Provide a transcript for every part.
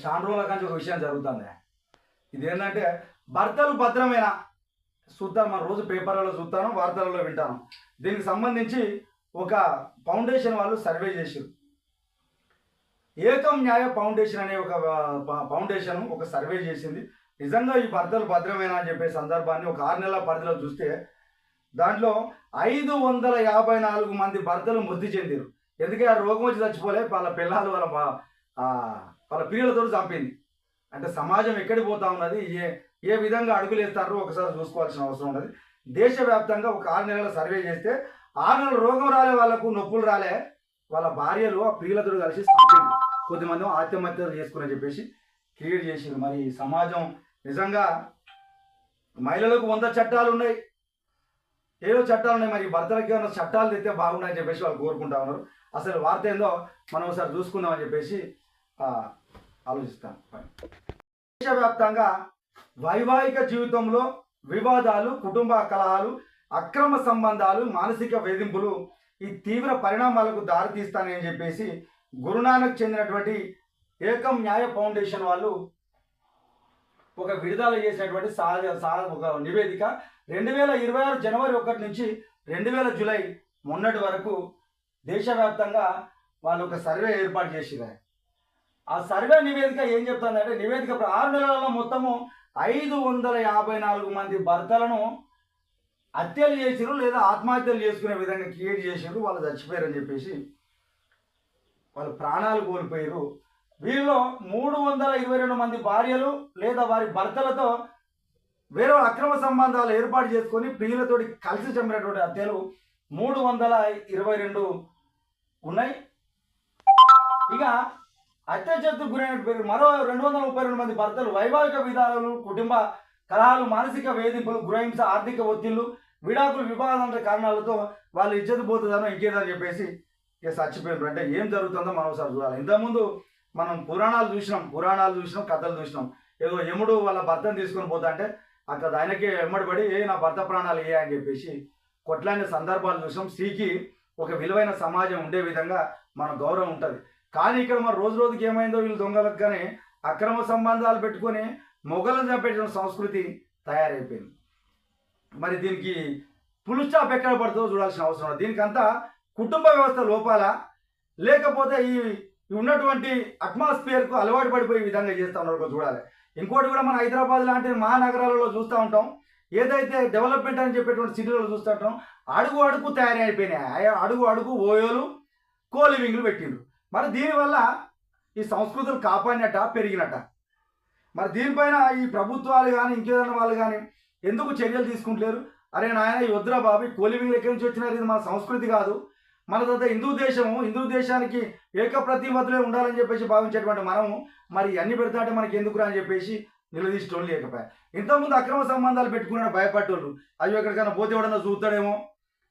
చాలా రోజుల నుంచి ఒక విషయం జరుగుతుంది. ఇదేంటంటే భర్తలు భద్రమేనా చూద్దాం. మన రోజు పేపర్లలో చూస్తాను, వార్తలలో వింటాను. దీనికి సంబంధించి ఒక ఫౌండేషన్ వాళ్ళు సర్వే చేశారు. ఏకం న్యాయ ఫౌండేషన్ అనే ఒక ఫౌండేషన్ ఒక సర్వే చేసింది. నిజంగా ఈ భర్తలు భద్రమేనా అని చెప్పే సందర్భాన్ని ఒక 6 నెలల పరిధిలో చూస్తే దాంట్లో 554 మంది భర్తలు మృతి చెందారు. ఎందుకంటే ఆ రోగం వచ్చి చచ్చిపోలే, వాళ్ళ పిల్లలు వాళ్ళ పిల్లలతో చంపింది. అంటే సమాజం ఎక్కడికి పోతా ఉన్నది, ఏ విధంగా అడుగులు వేస్తారో ఒకసారి చూసుకోవాల్సిన అవసరం ఉన్నది. దేశవ్యాప్తంగా ఒక 6 నెలల సర్వే చేస్తే 6 నెలల రోగం రాలే, వాళ్ళకు నొప్పులు రాలే, వాళ్ళ భార్యలు ఆ ప్రియులతో కలిసి చంపింది. కొద్దిమంది ఆత్మహత్యలు చేసుకుని చెప్పేసి క్రియేట్ చేసింది. మరి సమాజం నిజంగా మహిళలకు 100 చట్టాలు ఉన్నాయి, ఏదో చట్టాలు ఉన్నాయి, మరి భర్తలకి ఏమైనా చట్టాలు తెస్తే బాగున్నాయని చెప్పేసి వాళ్ళు కోరుకుంటా ఉన్నారు. అసలు వార్త ఏందో మనం ఒకసారి చూసుకుందామని చెప్పేసి ఆలోచిస్తాం. దేశవ్యాప్తంగా వైవాహిక జీవితంలో వివాదాలు, కుటుంబ కలహాలు, అక్రమ సంబంధాలు, మానసిక వేధింపులు ఈ తీవ్ర పరిణామాలకు దారితీస్తానని చెప్పేసి గురునానక్ చెందినటువంటి ఏకం న్యాయ ఫౌండేషన్ వాళ్ళు ఒక విడుదల చేసినటువంటి ఒక నివేదిక 2026 జనవరి 1 నుంచి 2000 జూలై మొన్నటి వరకు దేశవ్యాప్తంగా వాళ్ళు ఒక సర్వే ఏర్పాటు చేసినారు. ఆ సర్వే నివేదిక ఏం చెప్తుందంటే, నివేదిక 6 నెలలలో మొత్తము 554 మంది భర్తలను హత్యలు చేసిరు లేదా ఆత్మహత్యలు చేసుకునే విధంగా క్రియేట్ చేసిరు. వాళ్ళు చచ్చిపోయారని చెప్పేసి వాళ్ళు ప్రాణాలు కోల్పోయారు. వీరిలో 322 మంది భార్యలు లేదా వారి భర్తలతో వేరే అక్రమ సంబంధాలు ఏర్పాటు చేసుకొని ప్రియులతోటి కలిసి చంపినటువంటి హత్యలు 322 ఉన్నాయి. ఇక అత్యాచారకు గురైన మరో 232 మంది భర్తలు వైవాహిక విధానాలు, కుటుంబ కలహాలు, మానసిక వేధింపులు, గృహహింస, ఆర్థిక ఒత్తిళ్లు, విడాకులు, వివాదాల కారణాలతో వాళ్ళు ఇజ్జత్ పోతుందనో ఇంకేదని చెప్పేసి ఇక చచ్చిపోయారు. అంటే ఏం జరుగుతుందో మనం ఒకసారి చూడాలి. ఇంతకుముందు మనం పురాణాలు చూసినాం, కథలు చూసినాం. ఏదో యముడు వాళ్ళ భర్తను తీసుకొని పోతా అంటే అక్కడ ఆయనకే ఎమ్మడిపడి నా భర్త ప్రాణాలు ఏ అని చెప్పేసి కొట్లాడిన సందర్భాలు చూసినాం. స్త్రీకి ఒక విలువైన సమాజం ఉండే విధంగా మన గౌరవం ఉంటుంది. కానీ ఇక్కడ మరి రోజు రోజుకి ఏమైందో, వీళ్ళు దొంగలకు కానీ అక్రమ సంబంధాలు పెట్టుకొని మొగలను చంపేసిన సంస్కృతి తయారైపోయింది. మరి దీనికి ఫుల్ స్టాప్ ఎక్కడ పడుతుందో చూడాల్సిన అవసరం. దీనికంతా కుటుంబ వ్యవస్థ లోపాలా, లేకపోతే ఈ ఉన్నటువంటి అట్మాస్ఫియర్కు అలవాటు పడిపోయే విధంగా చేస్తూ ఉన్నారు చూడాలి. ఇంకోటి కూడా మన హైదరాబాద్ లాంటి మహానగరాలలో చూస్తూ ఉంటాం, ఏదైతే డెవలప్మెంట్ అని చెప్పేటువంటి సిటీలలో చూస్తూ ఉంటాం, అడుగు అడుగు తయారీ అయిపోయినాయి. అడుగు అడుగు ఓయోలు, కోలివింగ్లు పెట్టిండ్రు. మరి దీనివల్ల ఈ సంస్కృతులు కాపాడినట్ట పెరిగినట్ట. మరి దీనిపైన ఈ ప్రభుత్వాలు కానీ ఇంకేదైనా వాళ్ళు కానీ ఎందుకు చర్యలు తీసుకుంటలేరు? అరే నాయన, ఈ వద్దురా బాబు, కోలివింగ్లు ఎక్కడి నుంచి వచ్చినారు, ఇది మన సంస్కృతి కాదు, మనదంతా హిందూ దేశము, హిందూ దేశానికి ఏకప్రతిమతులే ఉండాలని చెప్పేసి భావించేటువంటి మనము మరి అన్ని పెడతాంటే మనకి ఎందుకురా అని చెప్పేసి నిలదీసేటోళ్ళు లేకపోయా. ఇంతకుముందు అక్రమ సంబంధాలు పెట్టుకున్నాడు భయపట్టోళ్ళు, అయ్యో ఎక్కడికైనా పోతే ఎవడన్నా చూస్తాడేమో,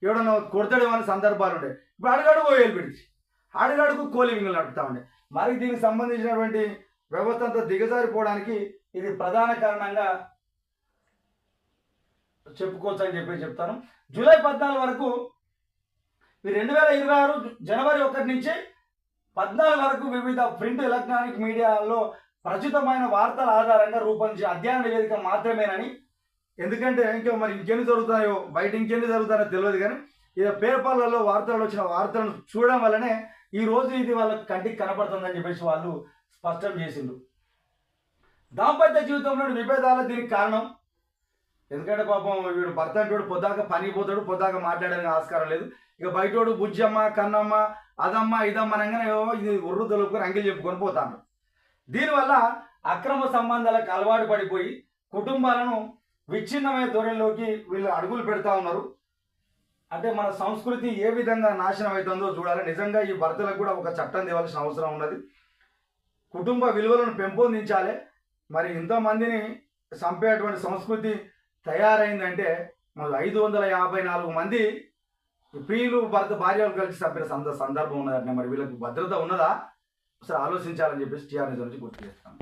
ఎవడన్నా కొడతాడేమో అనే సందర్భాలు ఉండే. ఇప్పుడు అడుగడుగు ఓయేలు పెడిచి అడుగడుగు కోలివింగ్లు నడుపుతా ఉండే. మరి దీనికి సంబంధించినటువంటి వ్యవస్థ అంతా దిగజారిపోవడానికి ఇది ప్రధాన కారణంగా చెప్పుకోవచ్చు అని చెప్పి చెప్తాను. జూలై 14 వరకు 2026 జనవరి 1 నుంచి 14 వరకు వివిధ ప్రింట్, ఎలక్ట్రానిక్ మీడియాలో ప్రచురితమైన వార్తల ఆధారంగా రూపొందించిన అధ్యయన నివేదిక మాత్రమేనని. ఎందుకంటే మరి ఇంకెన్ని జరుగుతాయో, బయట ఇంకెన్ని జరుగుతాయో తెలియదు, కానీ ఇక పేపర్లలో వార్తలు వచ్చిన వార్తలను చూడడం వల్లనే ఈరోజు ఇది వాళ్ళ కంటికి కనపడుతుందని చెప్పేసి వాళ్ళు స్పష్టం చేసిండ్రు. దాంపత్య జీవితంలో విభేదాలు దీనికి కారణం. ఎందుకంటే పాపం వీడు భర్త అంటోడు పొద్దాక పని పోతాడు, పొద్దాక మాట్లాడడానికి ఆస్కారం లేదు. ఇక బయటోడు బుజ్జమ్మ, కన్నమ్మ, అదమ్మ, ఇదమ్మ అనగానే ఇది ఉర్రు తొలుపుకొని అంగిలు చెప్పుకొని పోతాడు. దీనివల్ల అక్రమ సంబంధాలకు అలవాటు పడిపోయి కుటుంబాలను విచ్ఛిన్నమైన ధోరణిలోకి వీళ్ళు అడుగులు పెడతా ఉన్నారు. అంటే మన సంస్కృతి ఏ విధంగా నాశనం అవుతుందో చూడాలి. నిజంగా ఈ భర్తలకు కూడా ఒక చట్టం తేవాల్సిన అవసరం ఉన్నది. కుటుంబ విలువలను పెంపొందించాలి. మరి ఇంతమందిని చంపేటువంటి సంస్కృతి తయారైందంటే మరి 554 మంది ప్రియులు భార్యలు కలిసి చంపిన సందర్భం ఉన్నదంటే మరి వీళ్ళకి భద్రత ఉన్నదా? అసలు ఆలోచించాలని చెప్పేసి టీఆర్ఎస్ నుంచి గుర్తు చేస్తాను.